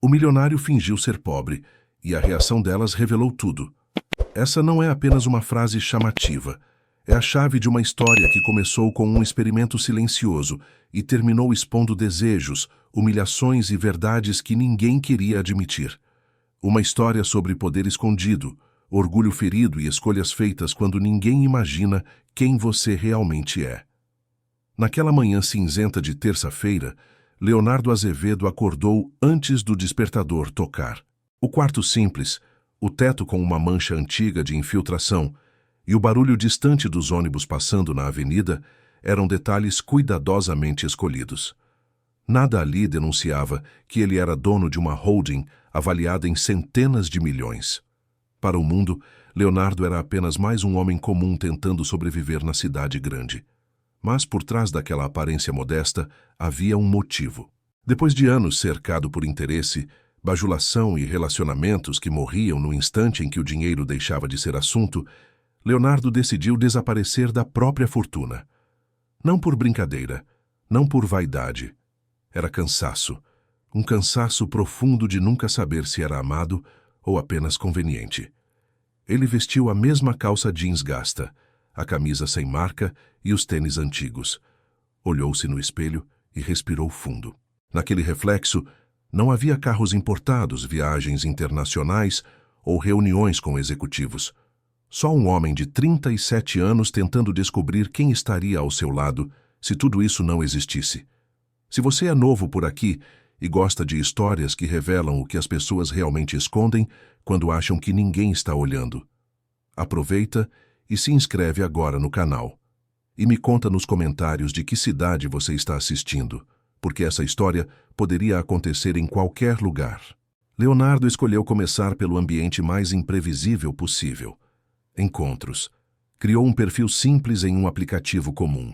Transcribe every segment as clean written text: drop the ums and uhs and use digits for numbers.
milionário fingiu ser pobre, e a reação delas revelou tudo. Essa não é apenas uma frase chamativa. É a chave de uma história que começou com um experimento silencioso e terminou expondo desejos, humilhações e verdades que ninguém queria admitir. Uma história sobre poder escondido, orgulho ferido e escolhas feitas quando ninguém imagina quem você realmente é. Naquela manhã cinzenta de terça-feira, Leonardo Azevedo acordou antes do despertador tocar. O quarto simples, o teto com uma mancha antiga de infiltração e o barulho distante dos ônibus passando na avenida eram detalhes cuidadosamente escolhidos. Nada ali denunciava que ele era dono de uma holding avaliada em centenas de milhões. Para o mundo, Leonardo era apenas mais um homem comum tentando sobreviver na cidade grande. Mas por trás daquela aparência modesta havia um motivo. Depois de anos cercado por interesse, bajulação e relacionamentos que morriam no instante em que o dinheiro deixava de ser assunto, Leonardo decidiu desaparecer da própria fortuna. Não por brincadeira, não por vaidade. Era cansaço. Um cansaço profundo de nunca saber se era amado ou apenas conveniente. Ele vestiu a mesma calça jeans gasta, a camisa sem marca e os tênis antigos. Olhou-se no espelho e respirou fundo. Naquele reflexo, não havia carros importados, viagens internacionais ou reuniões com executivos. Só um homem de 37 anos tentando descobrir quem estaria ao seu lado se tudo isso não existisse. Se você é novo por aqui e gosta de histórias que revelam o que as pessoas realmente escondem quando acham que ninguém está olhando, aproveita e se inscreve agora no canal. E me conta nos comentários de que cidade você está assistindo, porque essa história poderia acontecer em qualquer lugar. Leonardo escolheu começar pelo ambiente mais imprevisível possível. Encontros. Criou um perfil simples em um aplicativo comum.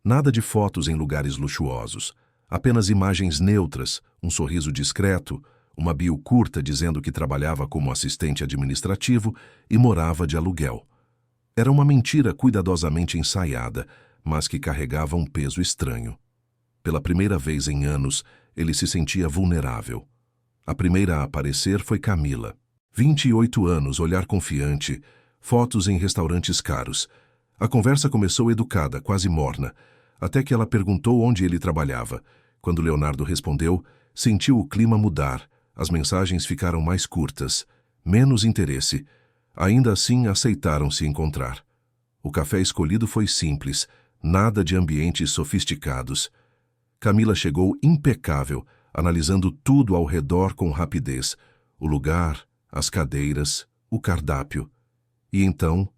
Nada de fotos em lugares luxuosos. Apenas imagens neutras, um sorriso discreto, uma bio curta dizendo que trabalhava como assistente administrativo e morava de aluguel. Era uma mentira cuidadosamente ensaiada, mas que carregava um peso estranho. Pela primeira vez em anos, ele se sentia vulnerável. A primeira a aparecer foi Camila. 28 anos, olhar confiante, fotos em restaurantes caros. A conversa começou educada, quase morna, até que ela perguntou onde ele trabalhava. Quando Leonardo respondeu, sentiu o clima mudar. As mensagens ficaram mais curtas, menos interesse. Ainda assim, aceitaram se encontrar. O café escolhido foi simples, nada de ambientes sofisticados. Camila chegou impecável, analisando tudo ao redor com rapidez. O lugar, as cadeiras, o cardápio. E então,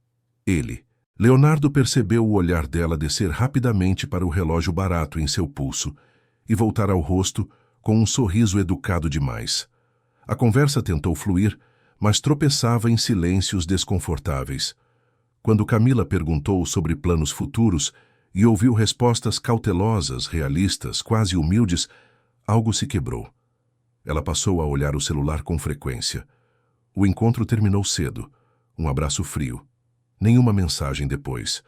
ele. Leonardo percebeu o olhar dela descer rapidamente para o relógio barato em seu pulso e voltar ao rosto com um sorriso educado demais. A conversa tentou fluir, mas tropeçava em silêncios desconfortáveis. Quando Camila perguntou sobre planos futuros e ouviu respostas cautelosas, realistas, quase humildes, algo se quebrou. Ela passou a olhar o celular com frequência. O encontro terminou cedo. Um abraço frio. Nenhuma mensagem depois.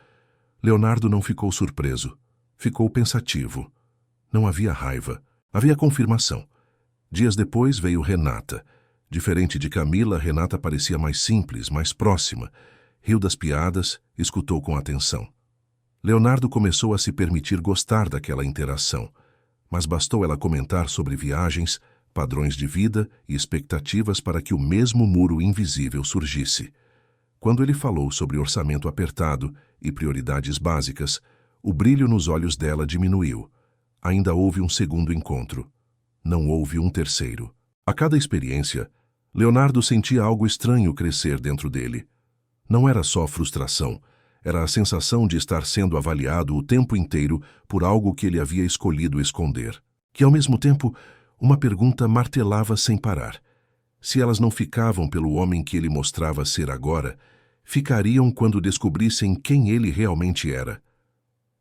Leonardo não ficou surpreso. Ficou pensativo. Não havia raiva. Havia confirmação. Dias depois veio Renata. Diferente de Camila, Renata parecia mais simples, mais próxima. Riu das piadas, escutou com atenção. Leonardo começou a se permitir gostar daquela interação. Mas bastou ela comentar sobre viagens, padrões de vida e expectativas para que o mesmo muro invisível surgisse. Quando ele falou sobre orçamento apertado e prioridades básicas, o brilho nos olhos dela diminuiu. Ainda houve um segundo encontro. Não houve um terceiro. A cada experiência, Leonardo sentia algo estranho crescer dentro dele. Não era só frustração, era a sensação de estar sendo avaliado o tempo inteiro por algo que ele havia escolhido esconder. Que, ao mesmo tempo, uma pergunta martelava sem parar. Se elas não ficavam pelo homem que ele mostrava ser agora, ficariam quando descobrissem quem ele realmente era.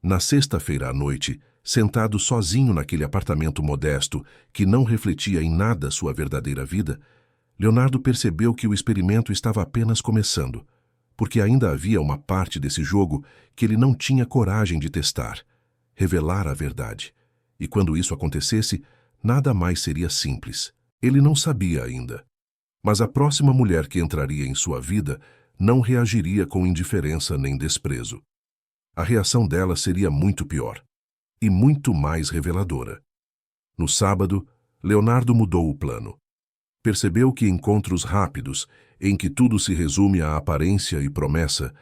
Na sexta-feira à noite, sentado sozinho naquele apartamento modesto que não refletia em nada sua verdadeira vida, Leonardo percebeu que o experimento estava apenas começando, porque ainda havia uma parte desse jogo que ele não tinha coragem de testar, revelar a verdade. E quando isso acontecesse, nada mais seria simples. Ele não sabia ainda. Mas a próxima mulher que entraria em sua vida não reagiria com indiferença nem desprezo. A reação dela seria muito pior e muito mais reveladora. No sábado, Leonardo mudou o plano. Percebeu que encontros rápidos, em que tudo se resume à aparência e promessa,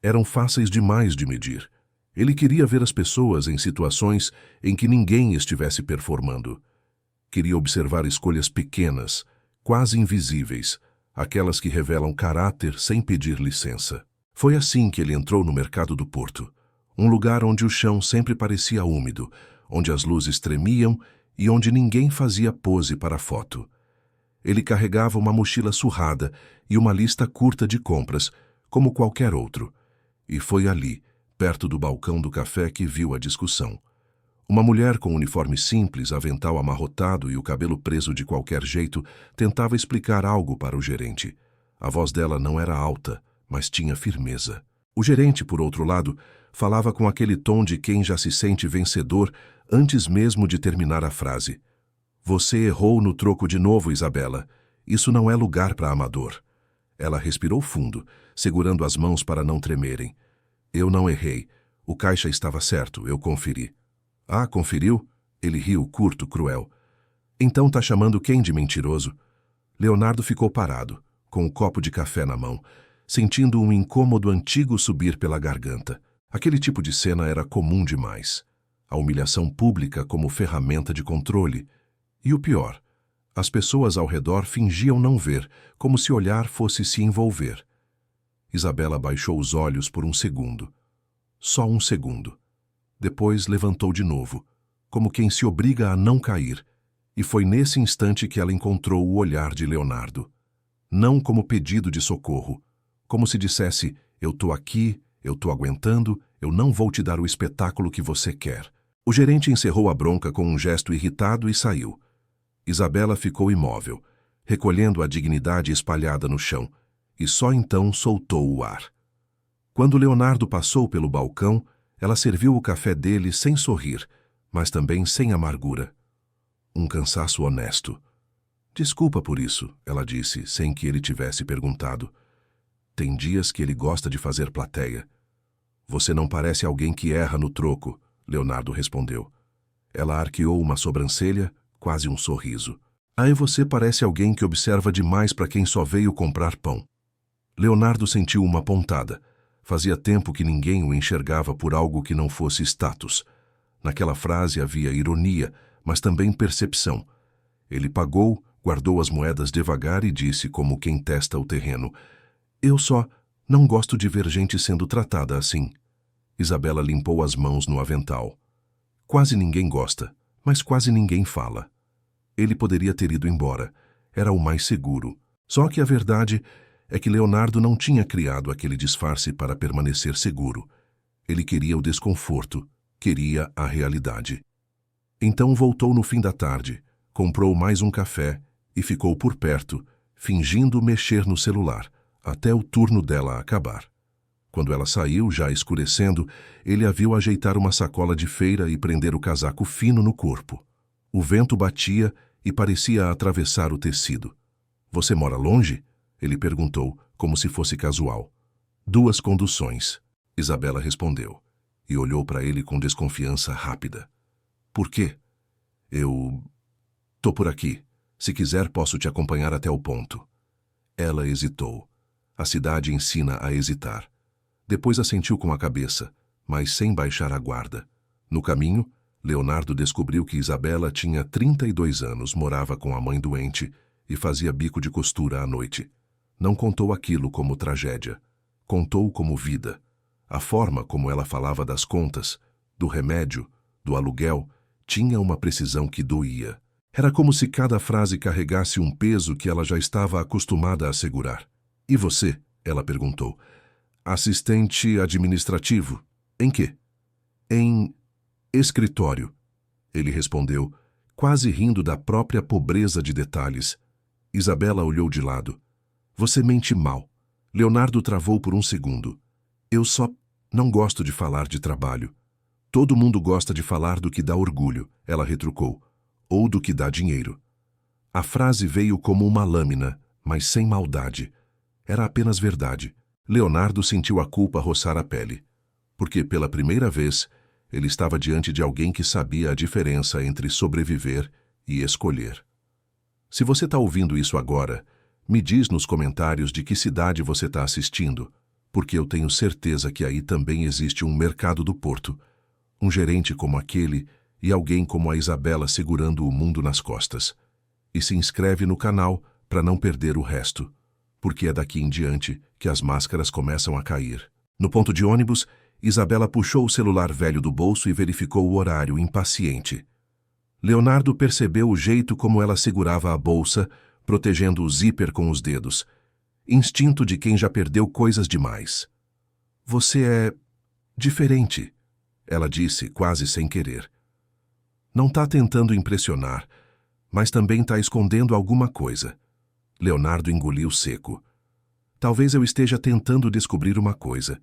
eram fáceis demais de medir. Ele queria ver as pessoas em situações em que ninguém estivesse performando. Queria observar escolhas pequenas, quase invisíveis, aquelas que revelam caráter sem pedir licença. Foi assim que ele entrou no mercado do Porto, um lugar onde o chão sempre parecia úmido, onde as luzes tremiam e onde ninguém fazia pose para foto. Ele carregava uma mochila surrada e uma lista curta de compras, como qualquer outro. E foi ali, perto do balcão do café, que viu a discussão. Uma mulher com uniforme simples, avental amarrotado e o cabelo preso de qualquer jeito, tentava explicar algo para o gerente. A voz dela não era alta, mas tinha firmeza. O gerente, por outro lado, falava com aquele tom de quem já se sente vencedor antes mesmo de terminar a frase. Você errou no troco de novo, Isabela. Isso não é lugar para amador. Ela respirou fundo, segurando as mãos para não tremerem. Eu não errei. O caixa estava certo, eu conferi. Ah, conferiu? Ele riu, curto, cruel. Então tá chamando quem de mentiroso? Leonardo ficou parado, com o copo de café na mão, sentindo um incômodo antigo subir pela garganta. Aquele tipo de cena era comum demais. A humilhação pública como ferramenta de controle. E o pior, as pessoas ao redor fingiam não ver, como se olhar fosse se envolver. Isabela baixou os olhos por um segundo. Só um segundo. Depois levantou de novo, como quem se obriga a não cair, e foi nesse instante que ela encontrou o olhar de Leonardo. Não como pedido de socorro, como se dissesse, eu tô aqui, eu tô aguentando, eu não vou te dar o espetáculo que você quer. O gerente encerrou a bronca com um gesto irritado e saiu. Isabela ficou imóvel, recolhendo a dignidade espalhada no chão, e só então soltou o ar. Quando Leonardo passou pelo balcão, ela serviu o café dele sem sorrir, mas também sem amargura. Um cansaço honesto. Desculpa por isso, ela disse, sem que ele tivesse perguntado. Tem dias que ele gosta de fazer plateia. Você não parece alguém que erra no troco, Leonardo respondeu. Ela arqueou uma sobrancelha, quase um sorriso. Aí você parece alguém que observa demais para quem só veio comprar pão. Leonardo sentiu uma pontada. Fazia tempo que ninguém o enxergava por algo que não fosse status. Naquela frase havia ironia, mas também percepção. Ele pagou, guardou as moedas devagar e disse como quem testa o terreno. Eu só não gosto de ver gente sendo tratada assim. Isabela limpou as mãos no avental. Quase ninguém gosta, mas quase ninguém fala. Ele poderia ter ido embora. Era o mais seguro. Só que a verdade é que Leonardo não tinha criado aquele disfarce para permanecer seguro. Ele queria o desconforto, queria a realidade. Então voltou no fim da tarde, comprou mais um café e ficou por perto, fingindo mexer no celular, até o turno dela acabar. Quando ela saiu, já escurecendo, ele a viu ajeitar uma sacola de feira e prender o casaco fino no corpo. O vento batia e parecia atravessar o tecido. Você mora longe? Ele perguntou, como se fosse casual. 2 conduções, Isabela respondeu, e olhou para ele com desconfiança rápida. Por quê? Eu... tô por aqui. Se quiser, posso te acompanhar até o ponto. Ela hesitou. A cidade ensina a hesitar. Depois assentiu com a cabeça, mas sem baixar a guarda. No caminho, Leonardo descobriu que Isabela tinha 32 anos, morava com a mãe doente e fazia bico de costura à noite. Não contou aquilo como tragédia. Contou como vida. A forma como ela falava das contas, do remédio, do aluguel, tinha uma precisão que doía. Era como se cada frase carregasse um peso que ela já estava acostumada a segurar. E você? Ela perguntou. Assistente administrativo. Em quê? Em escritório. Ele respondeu, quase rindo da própria pobreza de detalhes. Isabela olhou de lado. Você mente mal. Leonardo travou por um segundo. Eu só não gosto de falar de trabalho. Todo mundo gosta de falar do que dá orgulho, ela retrucou. Ou do que dá dinheiro. A frase veio como uma lâmina, mas sem maldade. Era apenas verdade. Leonardo sentiu a culpa roçar a pele, porque pela primeira vez ele estava diante de alguém que sabia a diferença entre sobreviver e escolher. Se você está ouvindo isso agora, me diz nos comentários de que cidade você está assistindo, porque eu tenho certeza que aí também existe um mercado do Porto, um gerente como aquele e alguém como a Isabela segurando o mundo nas costas. E se inscreve no canal para não perder o resto, porque é daqui em diante que as máscaras começam a cair. No ponto de ônibus, Isabela puxou o celular velho do bolso e verificou o horário, impaciente. Leonardo percebeu o jeito como ela segurava a bolsa, protegendo o zíper com os dedos. Instinto de quem já perdeu coisas demais. Você é diferente, ela disse, quase sem querer. Não está tentando impressionar, mas também está escondendo alguma coisa. Leonardo engoliu seco. Talvez eu esteja tentando descobrir uma coisa.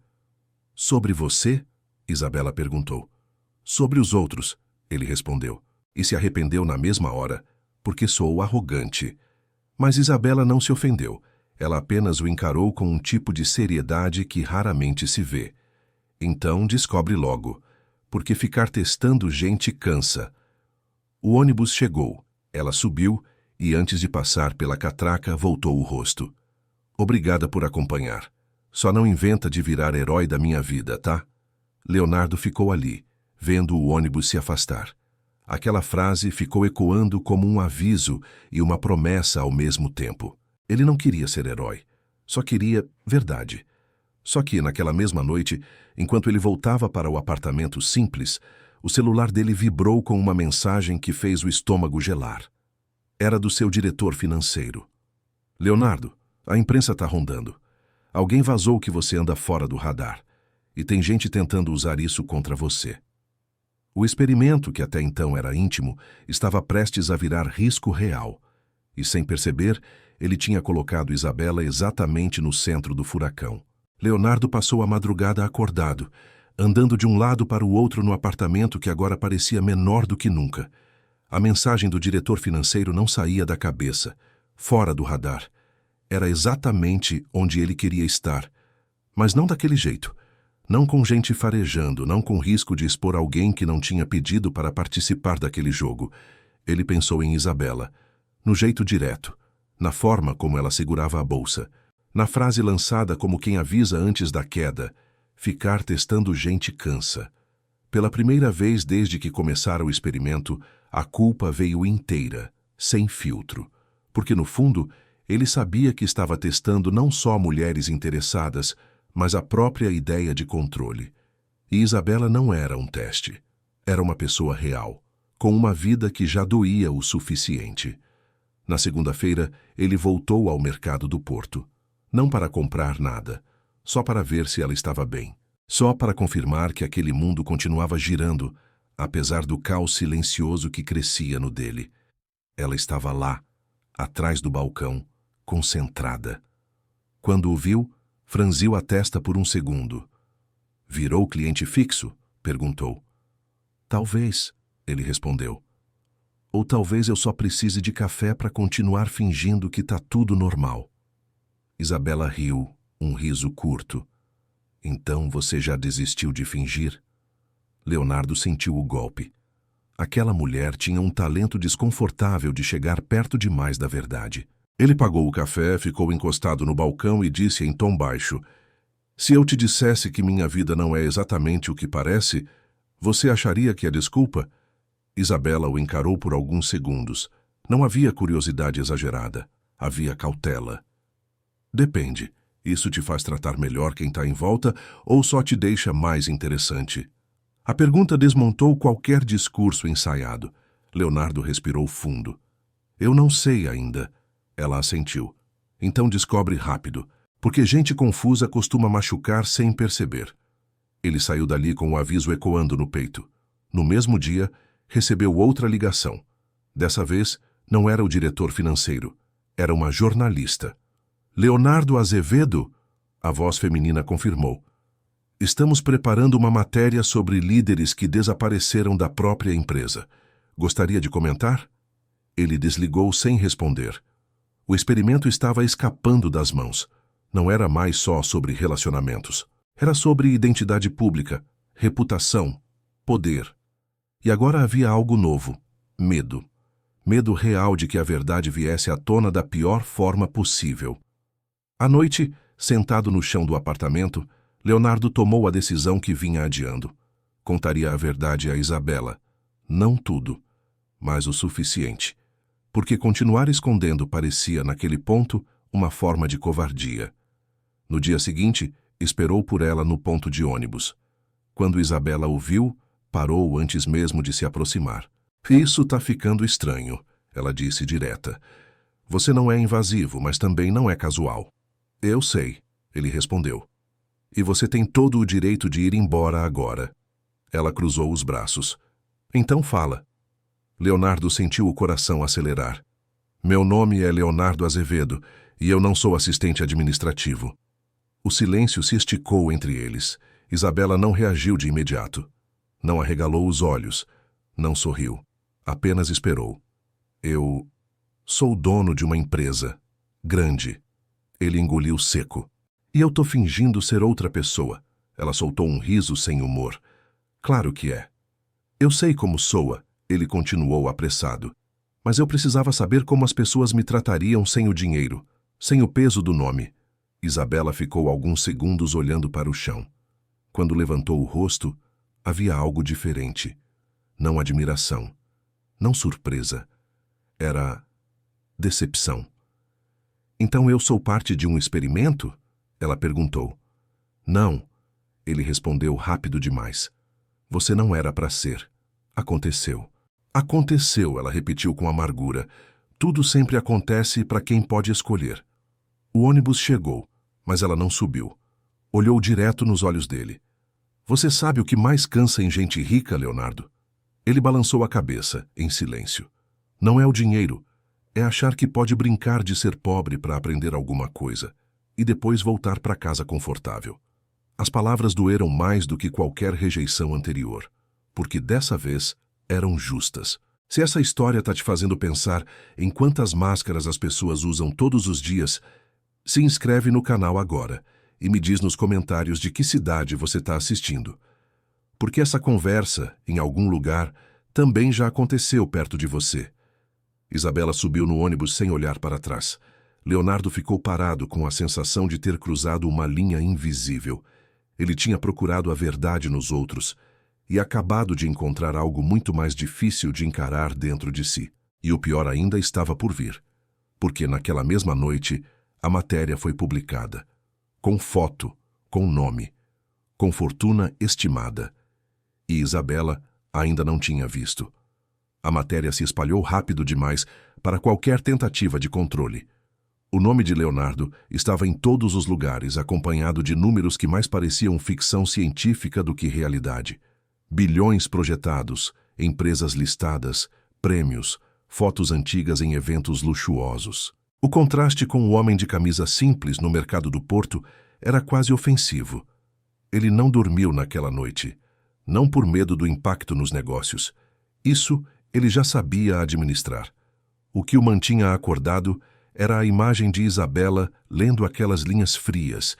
Sobre você? Isabela perguntou. Sobre os outros, ele respondeu, e se arrependeu na mesma hora, porque sou arrogante. Mas Isabela não se ofendeu. Ela apenas o encarou com um tipo de seriedade que raramente se vê. Então descobre logo, porque ficar testando gente cansa. O ônibus chegou. Ela subiu e, antes de passar pela catraca, voltou o rosto. Obrigada por acompanhar. Só não inventa de virar herói da minha vida, tá? Leonardo ficou ali, vendo o ônibus se afastar. Aquela frase ficou ecoando como um aviso e uma promessa ao mesmo tempo. Ele não queria ser herói, só queria verdade. Só que, naquela mesma noite, enquanto ele voltava para o apartamento simples, o celular dele vibrou com uma mensagem que fez o estômago gelar. Era do seu diretor financeiro. Leonardo, a imprensa está rondando. Alguém vazou que você anda fora do radar. E tem gente tentando usar isso contra você. O experimento, que até então era íntimo, estava prestes a virar risco real. E sem perceber, ele tinha colocado Isabela exatamente no centro do furacão. Leonardo passou a madrugada acordado, andando de um lado para o outro no apartamento que agora parecia menor do que nunca. A mensagem do diretor financeiro não saía da cabeça, fora do radar. Era exatamente onde ele queria estar, mas não daquele jeito. Não com gente farejando, não com risco de expor alguém que não tinha pedido para participar daquele jogo. Ele pensou em Isabela, no jeito direto, na forma como ela segurava a bolsa, na frase lançada como quem avisa antes da queda: ficar testando gente cansa. Pela primeira vez desde que começara o experimento, a culpa veio inteira, sem filtro, porque no fundo ele sabia que estava testando não só mulheres interessadas, mas a própria ideia de controle. E Isabela não era um teste. Era uma pessoa real, com uma vida que já doía o suficiente. Na segunda-feira, ele voltou ao mercado do Porto. Não para comprar nada, só para ver se ela estava bem. Só para confirmar que aquele mundo continuava girando, apesar do caos silencioso que crescia no dele. Ela estava lá, atrás do balcão, concentrada. Quando o viu, franziu a testa por um segundo. Virou cliente fixo? Perguntou. Talvez, ele respondeu. Ou talvez eu só precise de café para continuar fingindo que está tudo normal. Isabela riu, um riso curto. Então você já desistiu de fingir? Leonardo sentiu o golpe. Aquela mulher tinha um talento desconfortável de chegar perto demais da verdade. Ele pagou o café, ficou encostado no balcão e disse em tom baixo: se eu te dissesse que minha vida não é exatamente o que parece, você acharia que é desculpa? Isabela o encarou por alguns segundos. Não havia curiosidade exagerada. Havia cautela. Depende. Isso te faz tratar melhor quem está em volta ou só te deixa mais interessante? A pergunta desmontou qualquer discurso ensaiado. Leonardo respirou fundo. Eu não sei ainda. Ela assentiu. Então descobre rápido, porque gente confusa costuma machucar sem perceber. Ele saiu dali com o aviso ecoando no peito. No mesmo dia, recebeu outra ligação. Dessa vez, não era o diretor financeiro. Era uma jornalista. Leonardo Azevedo? A voz feminina confirmou. Estamos preparando uma matéria sobre líderes que desapareceram da própria empresa. Gostaria de comentar? Ele desligou sem responder. O experimento estava escapando das mãos. Não era mais só sobre relacionamentos. Era sobre identidade pública, reputação, poder. E agora havia algo novo: medo. Medo real de que a verdade viesse à tona da pior forma possível. À noite, sentado no chão do apartamento, Leonardo tomou a decisão que vinha adiando. Contaria a verdade a Isabela. Não tudo, mas o suficiente. Porque continuar escondendo parecia, naquele ponto, uma forma de covardia. No dia seguinte, esperou por ela no ponto de ônibus. Quando Isabela o viu, parou antes mesmo de se aproximar. Isso tá ficando estranho, ela disse direta. Você não é invasivo, mas também não é casual. Eu sei, ele respondeu. E você tem todo o direito de ir embora agora. Ela cruzou os braços. Então fala. Leonardo sentiu o coração acelerar. Meu nome é Leonardo Azevedo e eu não sou assistente administrativo. O silêncio se esticou entre eles. Isabela não reagiu de imediato. Não arregalou os olhos. Não sorriu. Apenas esperou. Eu sou dono de uma empresa. Grande. Ele engoliu seco. E eu tô fingindo ser outra pessoa. Ela soltou um riso sem humor. Claro que é. Eu sei como soa, ele continuou apressado. Mas eu precisava saber como as pessoas me tratariam sem o dinheiro, sem o peso do nome. Isabela ficou alguns segundos olhando para o chão. Quando levantou o rosto, havia algo diferente. Não admiração. Não surpresa. Era decepção. Então eu sou parte de um experimento? Ela perguntou. Não, ele respondeu rápido demais. Você não era para ser. Aconteceu. Aconteceu, ela repetiu com amargura. Tudo sempre acontece para quem pode escolher. O ônibus chegou, mas ela não subiu. Olhou direto nos olhos dele. Você sabe o que mais cansa em gente rica, Leonardo? Ele balançou a cabeça, em silêncio. Não é o dinheiro. É achar que pode brincar de ser pobre para aprender alguma coisa e depois voltar para casa confortável. As palavras doeram mais do que qualquer rejeição anterior, porque dessa vez eram justas. Se essa história está te fazendo pensar em quantas máscaras as pessoas usam todos os dias, se inscreve no canal agora e me diz nos comentários de que cidade você está assistindo. Porque essa conversa, em algum lugar, também já aconteceu perto de você. Isabela subiu no ônibus sem olhar para trás. Leonardo ficou parado com a sensação de ter cruzado uma linha invisível. Ele tinha procurado a verdade nos outros e acabado de encontrar algo muito mais difícil de encarar dentro de si. E o pior ainda estava por vir. Porque naquela mesma noite, a matéria foi publicada. Com foto, com nome, com fortuna estimada. E Isabela ainda não tinha visto. A matéria se espalhou rápido demais para qualquer tentativa de controle. O nome de Leonardo estava em todos os lugares, acompanhado de números que mais pareciam ficção científica do que realidade. Bilhões projetados, empresas listadas, prêmios, fotos antigas em eventos luxuosos. O contraste com o homem de camisa simples no mercado do Porto era quase ofensivo. Ele não dormiu naquela noite, não por medo do impacto nos negócios. Isso ele já sabia administrar. O que o mantinha acordado era a imagem de Isabela lendo aquelas linhas frias,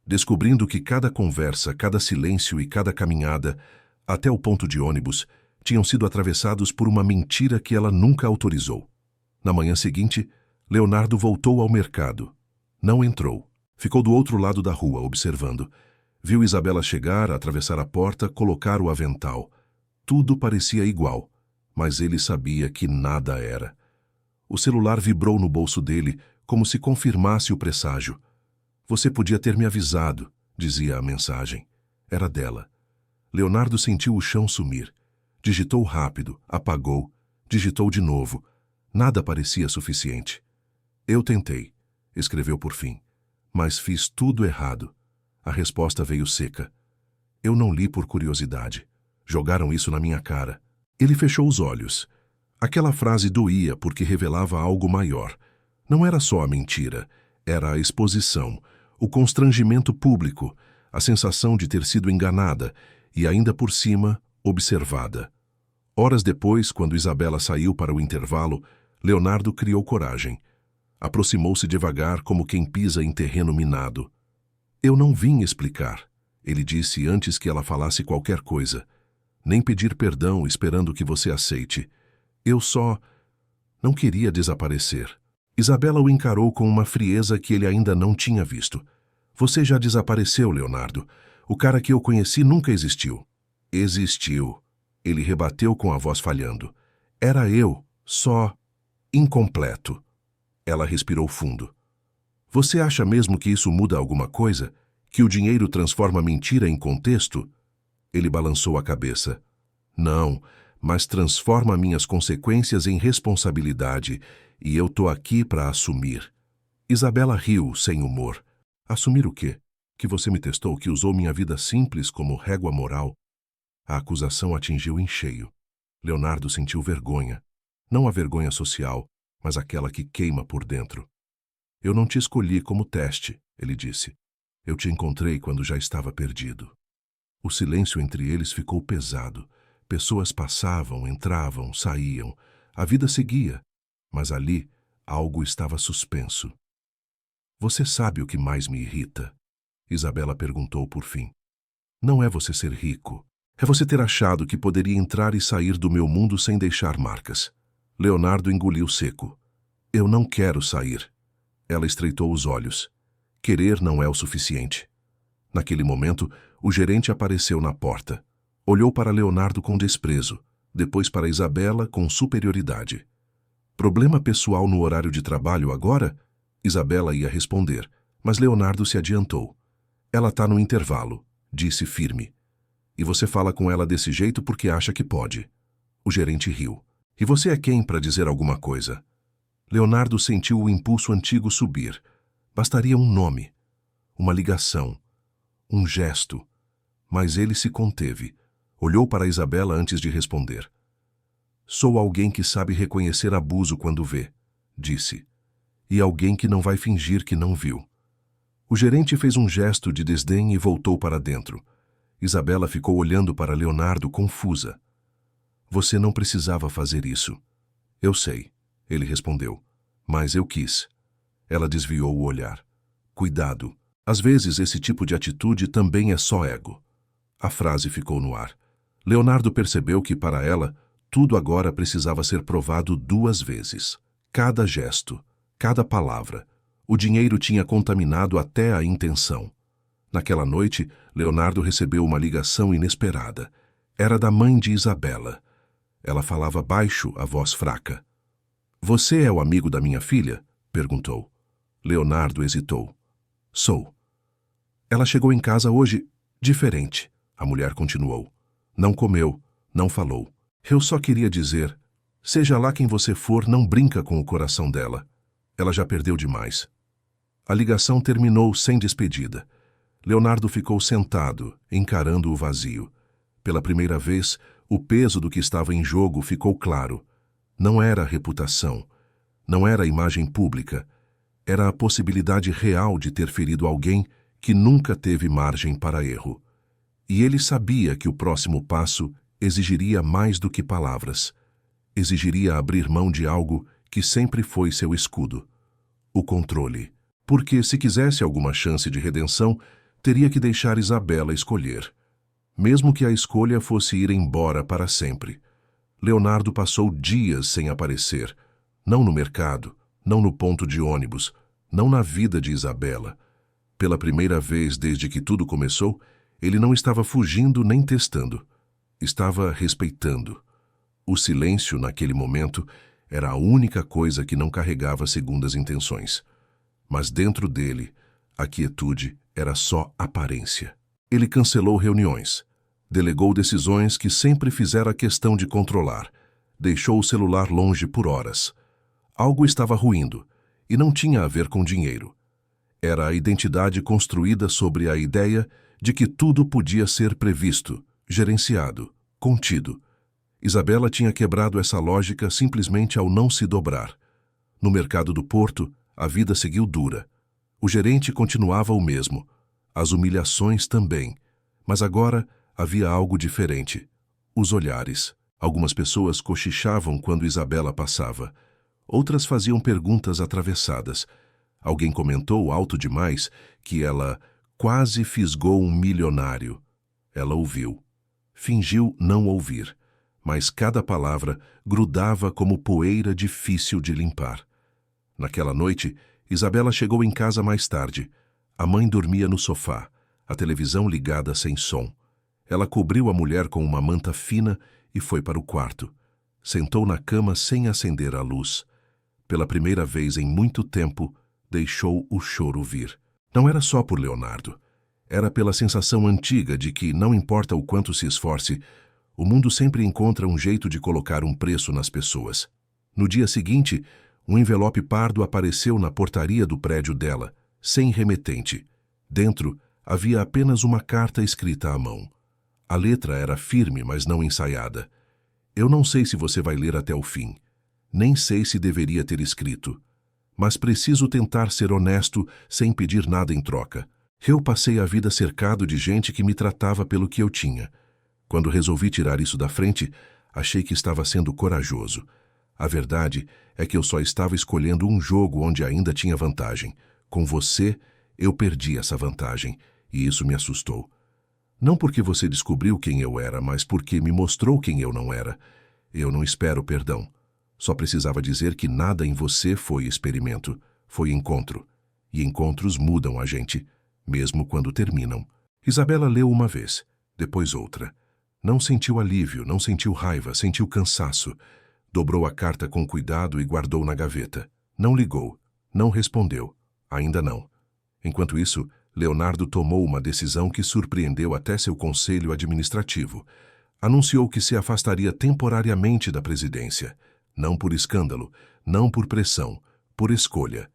descobrindo que cada conversa, cada silêncio e cada caminhada, até o ponto de ônibus, tinham sido atravessados por uma mentira que ela nunca autorizou. Na manhã seguinte, Leonardo voltou ao mercado. Não entrou. Ficou do outro lado da rua, observando. Viu Isabela chegar, atravessar a porta, colocar o avental. Tudo parecia igual, mas ele sabia que nada era. O celular vibrou no bolso dele, como se confirmasse o presságio. Você podia ter me avisado, dizia a mensagem. Era dela. Leonardo sentiu o chão sumir. Digitou rápido, apagou, digitou de novo. Nada parecia suficiente. Eu tentei, escreveu por fim, mas fiz tudo errado. A resposta veio seca. Eu não li por curiosidade. Jogaram isso na minha cara. Ele fechou os olhos. Aquela frase doía porque revelava algo maior. Não era só a mentira, era a exposição, o constrangimento público, a sensação de ter sido enganada e, ainda por cima, observada. Horas depois, quando Isabela saiu para o intervalo, Leonardo criou coragem. Aproximou-se devagar, como quem pisa em terreno minado. Eu não vim explicar, ele disse antes que ela falasse qualquer coisa. Nem pedir perdão esperando que você aceite. Eu só não queria desaparecer. Isabela o encarou com uma frieza que ele ainda não tinha visto. Você já desapareceu, Leonardo. O cara que eu conheci nunca existiu. Existiu. Ele rebateu com a voz falhando. Era eu, só incompleto. Ela respirou fundo. Você acha mesmo que isso muda alguma coisa? Que o dinheiro transforma mentira em contexto? Ele balançou a cabeça. Não, mas transforma minhas consequências em responsabilidade, e eu tô aqui para assumir. Isabela riu, sem humor. Assumir o quê? Que você me testou, que usou minha vida simples como régua moral? A acusação atingiu em cheio. Leonardo sentiu vergonha. Não a vergonha social, mas aquela que queima por dentro. Eu não te escolhi como teste, ele disse. Eu te encontrei quando já estava perdido. O silêncio entre eles ficou pesado. Pessoas passavam, entravam, saíam. A vida seguia, mas ali algo estava suspenso. Você sabe o que mais me irrita? Isabela perguntou por fim. Não é você ser rico. É você ter achado que poderia entrar e sair do meu mundo sem deixar marcas. Leonardo engoliu seco. Eu não quero sair. Ela estreitou os olhos. Querer não é o suficiente. Naquele momento, o gerente apareceu na porta. Olhou para Leonardo com desprezo, depois para Isabela com superioridade. Problema pessoal no horário de trabalho agora? Isabela ia responder, mas Leonardo se adiantou. Ela tá no intervalo, disse firme. E você fala com ela desse jeito porque acha que pode. O gerente riu. E você é quem para dizer alguma coisa? Leonardo sentiu o impulso antigo subir. Bastaria um nome, uma ligação, um gesto. Mas ele se conteve. Olhou para Isabela antes de responder. Sou alguém que sabe reconhecer abuso quando vê, disse. E alguém que não vai fingir que não viu. O gerente fez um gesto de desdém e voltou para dentro. Isabela ficou olhando para Leonardo confusa. Você não precisava fazer isso. Eu sei, ele respondeu. Mas eu quis. Ela desviou o olhar. Cuidado. Às vezes esse tipo de atitude também é só ego. A frase ficou no ar. Leonardo percebeu que, para ela, tudo agora precisava ser provado 2 vezes. Cada gesto, cada palavra. O dinheiro tinha contaminado até a intenção. Naquela noite, Leonardo recebeu uma ligação inesperada. Era da mãe de Isabela. Ela falava baixo, a voz fraca. Você é o amigo da minha filha? Perguntou. Leonardo hesitou. Sou. Ela chegou em casa hoje diferente, a mulher continuou. Não comeu, não falou. Eu só queria dizer, seja lá quem você for, não brinca com o coração dela. Ela já perdeu demais. A ligação terminou sem despedida. Leonardo ficou sentado, encarando o vazio. Pela primeira vez, o peso do que estava em jogo ficou claro. Não era a reputação, não era a imagem pública, era a possibilidade real de ter ferido alguém que nunca teve margem para erro. E ele sabia que o próximo passo exigiria mais do que palavras. Exigiria abrir mão de algo que sempre foi seu escudo. O controle. Porque, se quisesse alguma chance de redenção, teria que deixar Isabela escolher. Mesmo que a escolha fosse ir embora para sempre. Leonardo passou dias sem aparecer. Não no mercado, não no ponto de ônibus, não na vida de Isabela. Pela primeira vez desde que tudo começou, ele não estava fugindo nem testando. Estava respeitando. O silêncio, naquele momento, era a única coisa que não carregava segundas intenções. Mas dentro dele, a quietude era só aparência. Ele cancelou reuniões. Delegou decisões que sempre fizera questão de controlar. Deixou o celular longe por horas. Algo estava ruindo, e não tinha a ver com dinheiro. Era a identidade construída sobre a ideia de que tudo podia ser previsto, gerenciado, contido. Isabela tinha quebrado essa lógica simplesmente ao não se dobrar. No mercado do Porto, a vida seguiu dura. O gerente continuava o mesmo. As humilhações também. Mas agora havia algo diferente. Os olhares. Algumas pessoas cochichavam quando Isabela passava. Outras faziam perguntas atravessadas. Alguém comentou alto demais que ela quase fisgou um milionário. Ela ouviu. Fingiu não ouvir, mas cada palavra grudava como poeira difícil de limpar. Naquela noite, Isabela chegou em casa mais tarde. A mãe dormia no sofá, a televisão ligada sem som. Ela cobriu a mulher com uma manta fina e foi para o quarto. Sentou na cama sem acender a luz. Pela primeira vez em muito tempo, deixou o choro vir. Não era só por Leonardo. Era pela sensação antiga de que, não importa o quanto se esforce, o mundo sempre encontra um jeito de colocar um preço nas pessoas. No dia seguinte, um envelope pardo apareceu na portaria do prédio dela, sem remetente. Dentro, havia apenas uma carta escrita à mão. A letra era firme, mas não ensaiada. Eu não sei se você vai ler até o fim. Nem sei se deveria ter escrito. Mas preciso tentar ser honesto sem pedir nada em troca. Eu passei a vida cercado de gente que me tratava pelo que eu tinha. Quando resolvi tirar isso da frente, achei que estava sendo corajoso. A verdade é que eu só estava escolhendo um jogo onde ainda tinha vantagem. Com você, eu perdi essa vantagem, e isso me assustou. Não porque você descobriu quem eu era, mas porque me mostrou quem eu não era. Eu não espero perdão. Só precisava dizer que nada em você foi experimento, foi encontro. E encontros mudam a gente, mesmo quando terminam. Isabela leu uma vez, depois outra. Não sentiu alívio, não sentiu raiva, sentiu cansaço. Dobrou a carta com cuidado e guardou na gaveta. Não ligou, não respondeu. Ainda não. Enquanto isso, Leonardo tomou uma decisão que surpreendeu até seu conselho administrativo. Anunciou que se afastaria temporariamente da presidência. Não por escândalo, não por pressão, por escolha.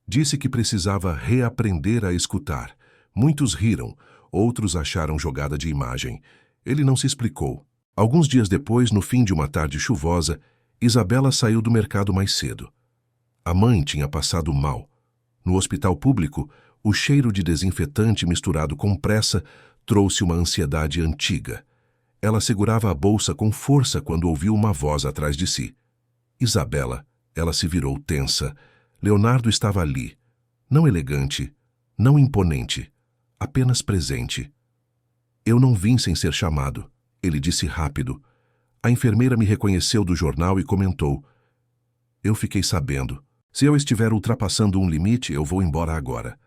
Disse que precisava reaprender a escutar. Muitos riram, outros acharam jogada de imagem. Ele não se explicou. Alguns dias depois, no fim de uma tarde chuvosa, Isabela saiu do mercado mais cedo. A mãe tinha passado mal. No hospital público, o cheiro de desinfetante misturado com pressa trouxe uma ansiedade antiga. Ela segurava a bolsa com força quando ouviu uma voz atrás de si. Isabela, ela se virou tensa. Leonardo estava ali. Não elegante, não imponente, apenas presente. Eu não vim sem ser chamado, ele disse rápido. A enfermeira me reconheceu do jornal e comentou. Eu fiquei sabendo. Se eu estiver ultrapassando um limite, eu vou embora agora.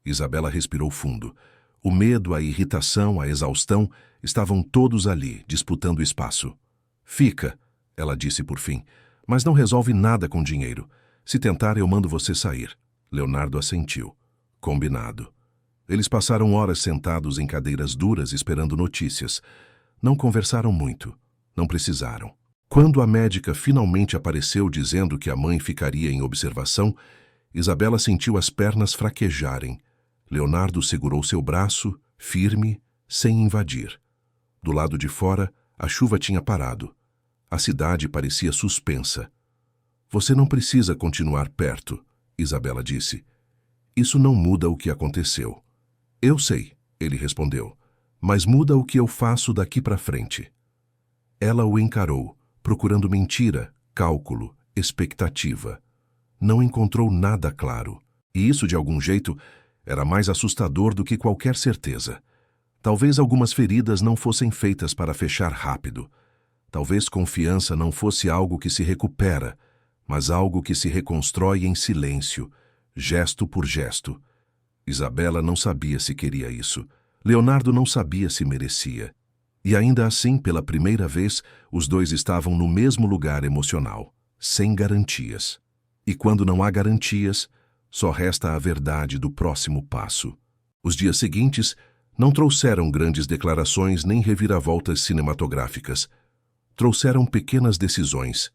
Isabela respirou fundo. O medo, a irritação, a exaustão estavam todos ali, disputando espaço. Fica, ela disse por fim, mas não resolve nada com dinheiro. Se tentar, eu mando você sair. Leonardo assentiu. Combinado. Eles passaram horas sentados em cadeiras duras esperando notícias. Não conversaram muito. Não precisaram. Quando a médica finalmente apareceu dizendo que a mãe ficaria em observação, Isabela sentiu as pernas fraquejarem. Leonardo segurou seu braço, firme, sem invadir. Do lado de fora, a chuva tinha parado. A cidade parecia suspensa. Você não precisa continuar perto, Isabela disse. Isso não muda o que aconteceu. Eu sei, ele respondeu, mas muda o que eu faço daqui para frente. Ela o encarou, procurando mentira, cálculo, expectativa. Não encontrou nada claro. E isso, de algum jeito, era mais assustador do que qualquer certeza. Talvez algumas feridas não fossem feitas para fechar rápido. Talvez confiança não fosse algo que se recupera, mas algo que se reconstrói em silêncio, gesto por gesto. Isabela não sabia se queria isso. Leonardo não sabia se merecia. E ainda assim, pela primeira vez, os dois estavam no mesmo lugar emocional, sem garantias. E quando não há garantias, só resta a verdade do próximo passo. Os dias seguintes não trouxeram grandes declarações nem reviravoltas cinematográficas. Trouxeram pequenas decisões.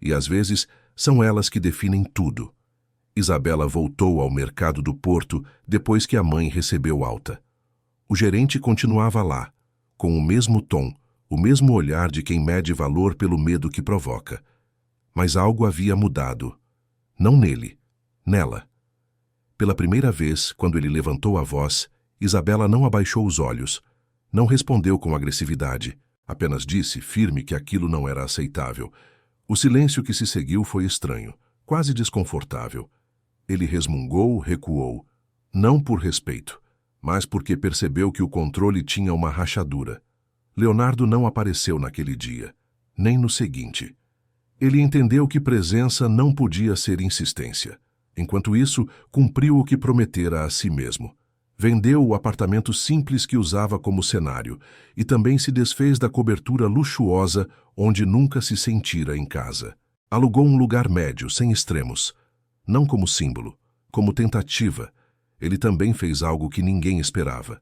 E às vezes são elas que definem tudo. Isabela voltou ao mercado do Porto depois que a mãe recebeu alta. O gerente continuava lá, com o mesmo tom, o mesmo olhar de quem mede valor pelo medo que provoca. Mas algo havia mudado. Não nele, nela. Pela primeira vez, quando ele levantou a voz, Isabela não abaixou os olhos. Não respondeu com agressividade. Apenas disse, firme, que aquilo não era aceitável. O silêncio que se seguiu foi estranho. quase desconfortável. Ele resmungou, recuou, não por respeito, mas porque percebeu que o controle tinha uma rachadura. Leonardo não apareceu naquele dia, nem no seguinte. Ele entendeu que presença não podia ser insistência. Enquanto isso, cumpriu o que prometera a si mesmo. Vendeu o apartamento simples que usava como cenário e também se desfez da cobertura luxuosa onde nunca se sentira em casa. Alugou um lugar médio, sem extremos. Não como símbolo, como tentativa. Ele também fez algo que ninguém esperava.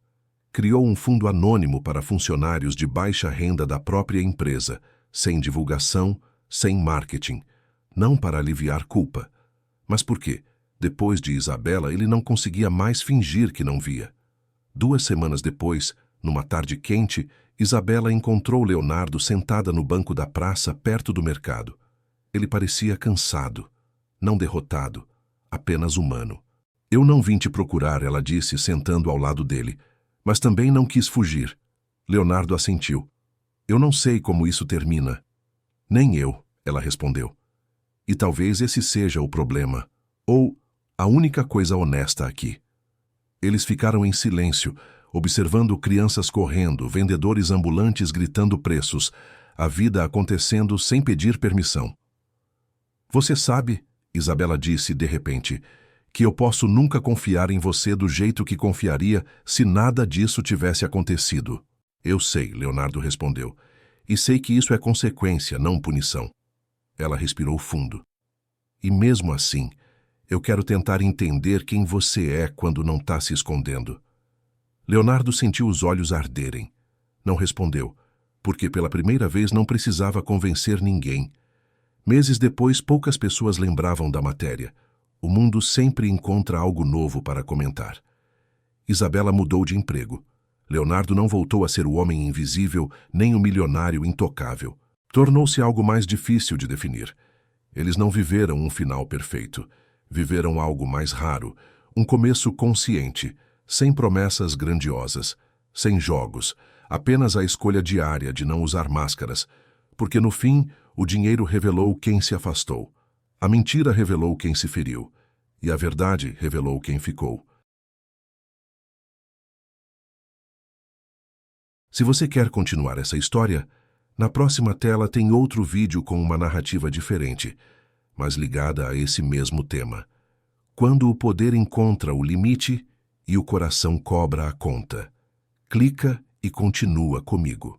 Criou um fundo anônimo para funcionários de baixa renda da própria empresa, sem divulgação, sem marketing. Não para aliviar culpa. Mas por quê? Depois de Isabela, ele não conseguia mais fingir que não via. 2 semanas depois, numa tarde quente, Isabela encontrou Leonardo sentada no banco da praça perto do mercado. Ele parecia cansado, não derrotado, apenas humano. Eu não vim te procurar, ela disse, sentando ao lado dele, mas também não quis fugir. Leonardo assentiu. Eu não sei como isso termina. Nem eu, ela respondeu. E talvez esse seja o problema, ou a única coisa honesta aqui. Eles ficaram em silêncio, observando crianças correndo, vendedores ambulantes gritando preços, a vida acontecendo sem pedir permissão. Você sabe, Isabela disse de repente, que eu posso nunca confiar em você do jeito que confiaria se nada disso tivesse acontecido. Eu sei, Leonardo respondeu, e sei que isso é consequência, não punição. Ela respirou fundo. E mesmo assim, eu quero tentar entender quem você é quando não está se escondendo. Leonardo sentiu os olhos arderem. Não respondeu, porque pela primeira vez não precisava convencer ninguém. Meses depois, poucas pessoas lembravam da matéria. O mundo sempre encontra algo novo para comentar. Isabela mudou de emprego. Leonardo não voltou a ser o homem invisível, nem o milionário intocável. Tornou-se algo mais difícil de definir. Eles não viveram um final perfeito. Viveram algo mais raro, um começo consciente, sem promessas grandiosas, sem jogos, apenas a escolha diária de não usar máscaras, porque no fim o dinheiro revelou quem se afastou, a mentira revelou quem se feriu, e a verdade revelou quem ficou. Se você quer continuar essa história, na próxima tela tem outro vídeo com uma narrativa diferente, mas ligada a esse mesmo tema. Quando o poder encontra o limite e o coração cobra a conta. Clica e continua comigo.